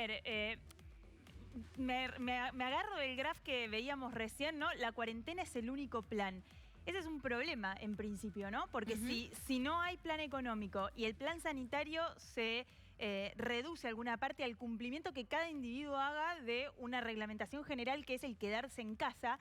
ver, me agarro del graph que veíamos recién, ¿no? La cuarentena es el único plan. Ese es un problema en principio, ¿no? Porque si no hay plan económico y el plan sanitario se reduce alguna parte al cumplimiento que cada individuo haga de una reglamentación general que es el quedarse en casa.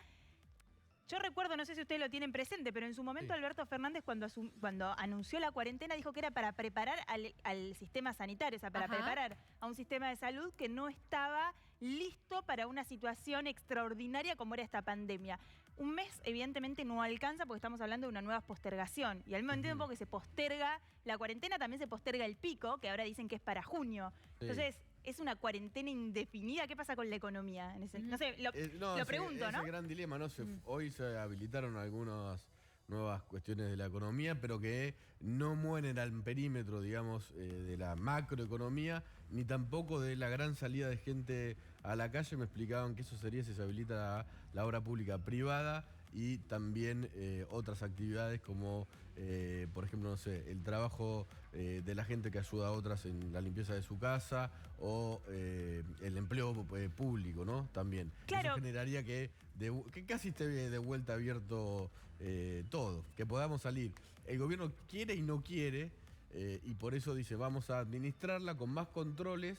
Yo recuerdo, no sé si ustedes lo tienen presente, pero en su momento Alberto Fernández cuando anunció la cuarentena dijo que era para preparar al sistema sanitario, o sea, para preparar a un sistema de salud que no estaba listo para una situación extraordinaria como era esta pandemia. Un mes evidentemente no alcanza porque estamos hablando de una nueva postergación. Y al mismo tiempo que se posterga la cuarentena, también se posterga el pico, que ahora dicen que es para junio. Entonces, es una cuarentena indefinida. ¿Qué pasa con la economía? En ese, no sé, lo pregunto, ¿no? Es el gran dilema, ¿no? Hoy se habilitaron algunas nuevas cuestiones de la economía, pero que no mueren al perímetro, digamos, de la macroeconomía, ni tampoco de la gran salida de gente a la calle. Me explicaban que eso sería si se habilita la obra pública privada y también otras actividades como, por ejemplo, no sé, el trabajo de la gente que ayuda a otras en la limpieza de su casa o el empleo público, ¿no? También. Claro. Eso generaría que casi esté de vuelta abierto todo, que podamos salir. El gobierno quiere y no quiere, y por eso dice, vamos a administrarla con más controles,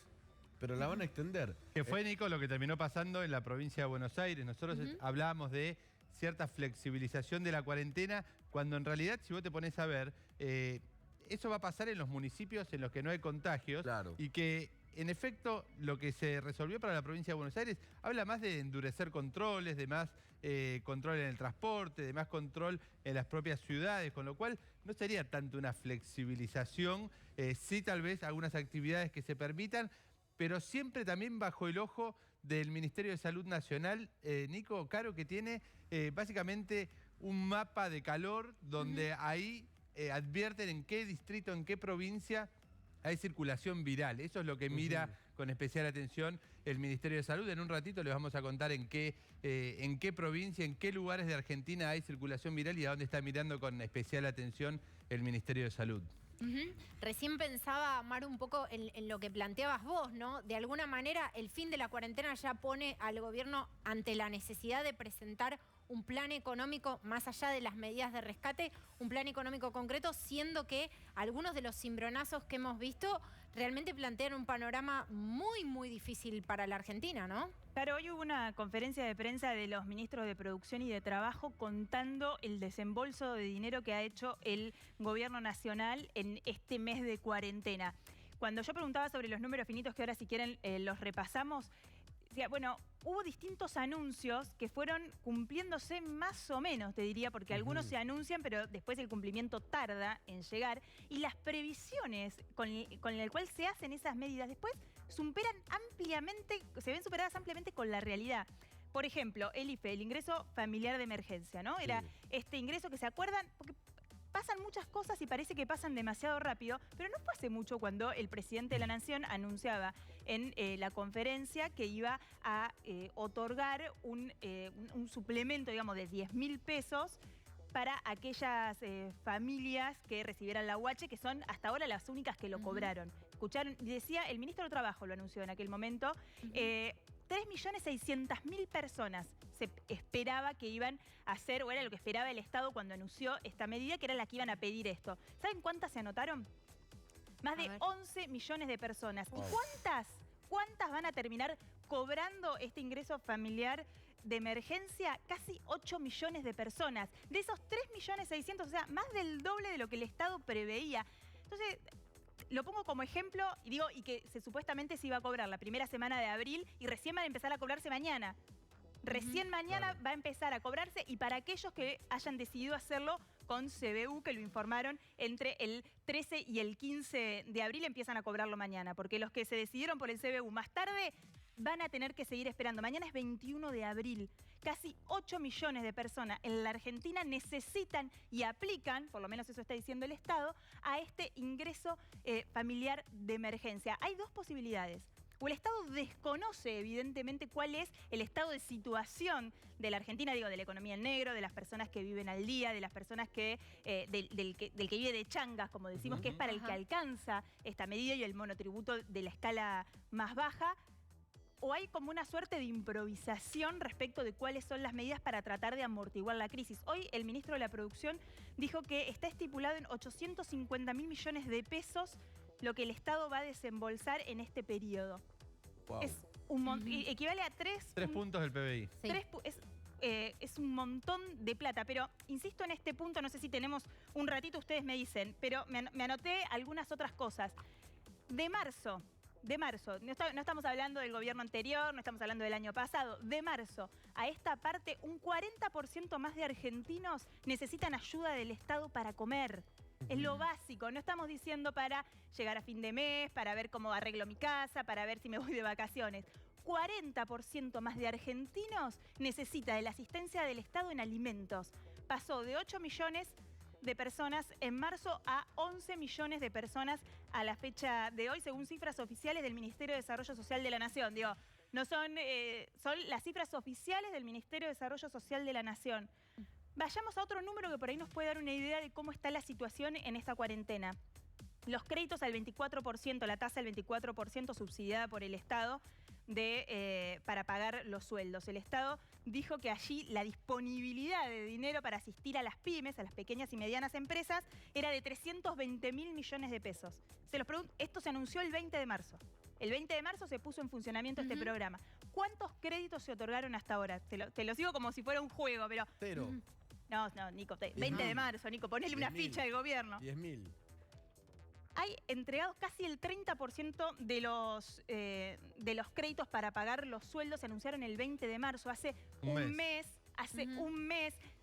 pero la van a extender. Que fue, Nico, lo que terminó pasando en la provincia de Buenos Aires. Nosotros hablábamos de cierta flexibilización de la cuarentena, cuando en realidad, si vos te pones a ver, eso va a pasar en los municipios en los que no hay contagios. Claro. Y que, en efecto, lo que se resolvió para la provincia de Buenos Aires habla más de endurecer controles, de más control en el transporte, de más control en las propias ciudades, con lo cual no sería tanto una flexibilización, sí tal vez algunas actividades que se permitan, pero siempre también bajo el ojo del Ministerio de Salud Nacional, Nico, Caro, que tiene básicamente un mapa de calor donde ahí advierten en qué distrito, en qué provincia hay circulación viral. Eso es lo que mira con especial atención el Ministerio de Salud. En un ratito les vamos a contar en qué provincia, en qué lugares de Argentina hay circulación viral y a dónde está mirando con especial atención el Ministerio de Salud. Recién pensaba, Mar, un poco en lo que planteabas vos, ¿no? De alguna manera, el fin de la cuarentena ya pone al gobierno ante la necesidad de presentar un plan económico, más allá de las medidas de rescate, un plan económico concreto, siendo que algunos de los cimbronazos que hemos visto realmente plantean un panorama muy, muy difícil para la Argentina, ¿no? Claro, hoy hubo una conferencia de prensa de los ministros de Producción y de Trabajo contando el desembolso de dinero que ha hecho el gobierno nacional en este mes de cuarentena. Cuando yo preguntaba sobre los números finitos, que ahora si quieren los repasamos, decía, bueno, hubo distintos anuncios que fueron cumpliéndose más o menos, te diría, porque algunos se anuncian, pero después el cumplimiento tarda en llegar. Y las previsiones con el cual se hacen esas medidas después superan ampliamente, se ven superadas ampliamente con la realidad. Por ejemplo, el IFE, el ingreso familiar de emergencia, ¿no? Era este ingreso que se acuerdan, porque pasan muchas cosas y parece que pasan demasiado rápido, pero no fue hace mucho cuando el presidente de la Nación anunciaba en la conferencia que iba a otorgar un suplemento, digamos, de 10.000 pesos para aquellas familias que recibieran la UH, que son hasta ahora las únicas que lo cobraron. Escucharon, decía, el ministro de Trabajo lo anunció en aquel momento, 3.600.000 personas se esperaba que iban a hacer, o era lo que esperaba el Estado cuando anunció esta medida, que era la que iban a pedir esto. ¿Saben cuántas se anotaron? Más de 11 millones de personas. ¿Y cuántas van a terminar cobrando este ingreso familiar de emergencia? Casi 8 millones de personas. De esos 3.600.000, o sea, más del doble de lo que el Estado preveía. Entonces, lo pongo como ejemplo y digo, y que supuestamente se iba a cobrar la primera semana de abril y recién van a empezar a cobrarse mañana. Recién mañana va a empezar a cobrarse, y para aquellos que hayan decidido hacerlo con CBU, que lo informaron entre el 13 y el 15 de abril, empiezan a cobrarlo mañana, porque los que se decidieron por el CBU más tarde van a tener que seguir esperando. Mañana es 21 de abril. Casi 8 millones de personas en la Argentina necesitan y aplican, por lo menos eso está diciendo el Estado, a este ingreso familiar de emergencia. Hay dos posibilidades. o el Estado desconoce evidentemente cuál es el estado de situación de la Argentina, digo, de la economía en negro, de las personas que viven al día, de las personas que, del que vive de changas, como decimos, que es para el que alcanza esta medida y el monotributo de la escala más baja. ¿O hay como una suerte de improvisación respecto de cuáles son las medidas para tratar de amortiguar la crisis? Hoy el ministro de la Producción dijo que está estipulado en 850.000 millones de pesos lo que el Estado va a desembolsar en este periodo. Wow. Es un equivale a 3 puntos del PBI. Sí. Es un montón de plata, pero insisto en este punto, no sé si tenemos un ratito, ustedes me dicen, pero me anoté algunas otras cosas. De marzo, no estamos hablando del gobierno anterior, no estamos hablando del año pasado, de marzo a esta parte, un 40% más de argentinos necesitan ayuda del Estado para comer. Es lo básico, no estamos diciendo para llegar a fin de mes, para ver cómo arreglo mi casa, para ver si me voy de vacaciones. 40% más de argentinos necesita de la asistencia del Estado en alimentos. Pasó de 8 millones de personas en marzo a 11 millones de personas a la fecha de hoy, según cifras oficiales del Ministerio de Desarrollo Social de la Nación. Digo, no son las cifras oficiales del Ministerio de Desarrollo Social de la Nación. Vayamos a otro número que por ahí nos puede dar una idea de cómo está la situación en esta cuarentena. Los créditos al 24%, la tasa del 24% subsidiada por el Estado para pagar los sueldos. El Estado dijo que allí la disponibilidad de dinero para asistir a las pymes, a las pequeñas y medianas empresas, era de 320.000 millones de pesos. Esto se anunció el 20 de marzo. El 20 de marzo se puso en funcionamiento este programa. ¿Cuántos créditos se otorgaron hasta ahora? Te lo sigo como si fuera un juego, pero... Cero. No, Nico, 20 de marzo, Nico, ponele una ficha del gobierno. 10.000. Hay entregados casi el 30% de los créditos para pagar los sueldos, se anunciaron el 20 de marzo, hace un mes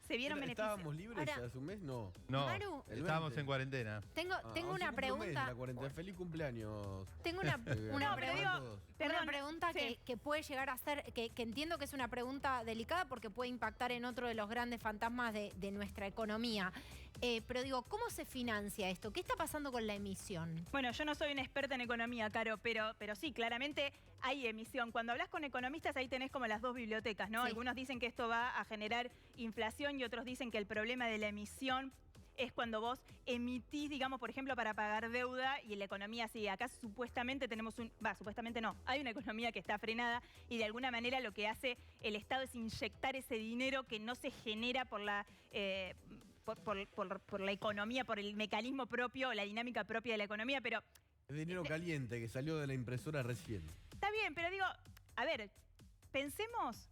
se vieron beneficios. ¿Estábamos libres Ahora, hace un mes? No. No, Maru, estábamos en cuarentena. Tengo una pregunta. Feliz cumpleaños. Tengo una Perdón, pregunta sí. que puede llegar a ser, que entiendo que es una pregunta delicada porque puede impactar en otro de los grandes fantasmas de nuestra economía. Pero digo, ¿cómo se financia esto? ¿Qué está pasando con la emisión? Bueno, yo no soy una experta en economía, Caro, pero sí, claramente hay emisión. Cuando hablas con economistas, ahí tenés como las dos bibliotecas, ¿no? Sí. Algunos dicen que esto va a generar inflación y otros dicen que el problema de la emisión es cuando vos emitís, digamos, por ejemplo, para pagar deuda y la economía sigue. Acá supuestamente tenemos supuestamente no. Hay una economía que está frenada y de alguna manera lo que hace el Estado es inyectar ese dinero que no se genera por la... Por la economía, por el mecanismo propio, la dinámica propia de la economía, pero... Es dinero caliente que salió de la impresora recién. Está bien, pero digo, a ver, pensemos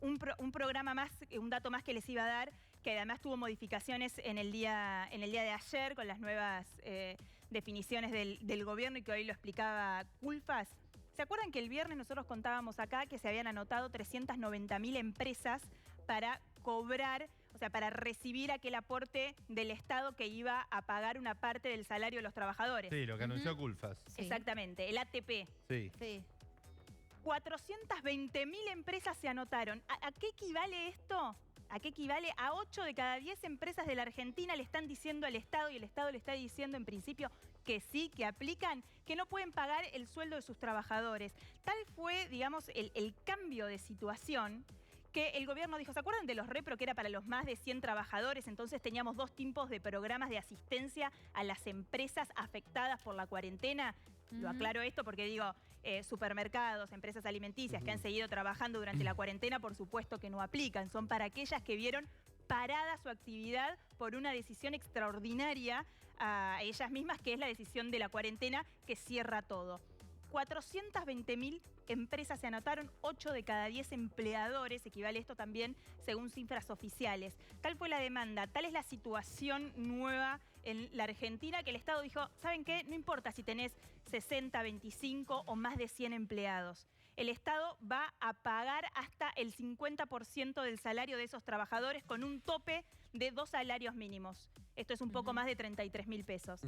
un programa más, un dato más que les iba a dar, que además tuvo modificaciones en el día de ayer con las nuevas definiciones del gobierno y que hoy lo explicaba Culfas. ¿Se acuerdan que el viernes nosotros contábamos acá que se habían anotado 390.000 empresas para cobrar, o sea, para recibir aquel aporte del Estado que iba a pagar una parte del salario de los trabajadores? Sí, lo que anunció Culfas. Sí. Exactamente, el ATP. Sí. Sí. 420.000 empresas se anotaron. ¿A qué equivale esto? ¿A qué equivale? A 8 de cada 10 empresas de la Argentina le están diciendo al Estado y el Estado le está diciendo en principio que sí, que aplican, que no pueden pagar el sueldo de sus trabajadores. Tal fue, digamos, el cambio de situación que el gobierno dijo, ¿se acuerdan de los repro que era para los más de 100 trabajadores? Entonces teníamos 2 tipos de programas de asistencia a las empresas afectadas por la cuarentena. Lo aclaro esto porque digo, supermercados, empresas alimenticias que han seguido trabajando durante la cuarentena, por supuesto que no aplican. Son para aquellas que vieron parada su actividad por una decisión extraordinaria a ellas mismas, que es la decisión de la cuarentena que cierra todo. 420.000 empresas se anotaron, 8 de cada 10 empleadores, equivale esto también según cifras oficiales. Tal fue la demanda, tal es la situación nueva en la Argentina que el Estado dijo, ¿saben qué? No importa si tenés 60, 25 o más de 100 empleados. El Estado va a pagar hasta el 50% del salario de esos trabajadores con un tope de 2 salarios mínimos. Esto es un poco más de 33.000 pesos.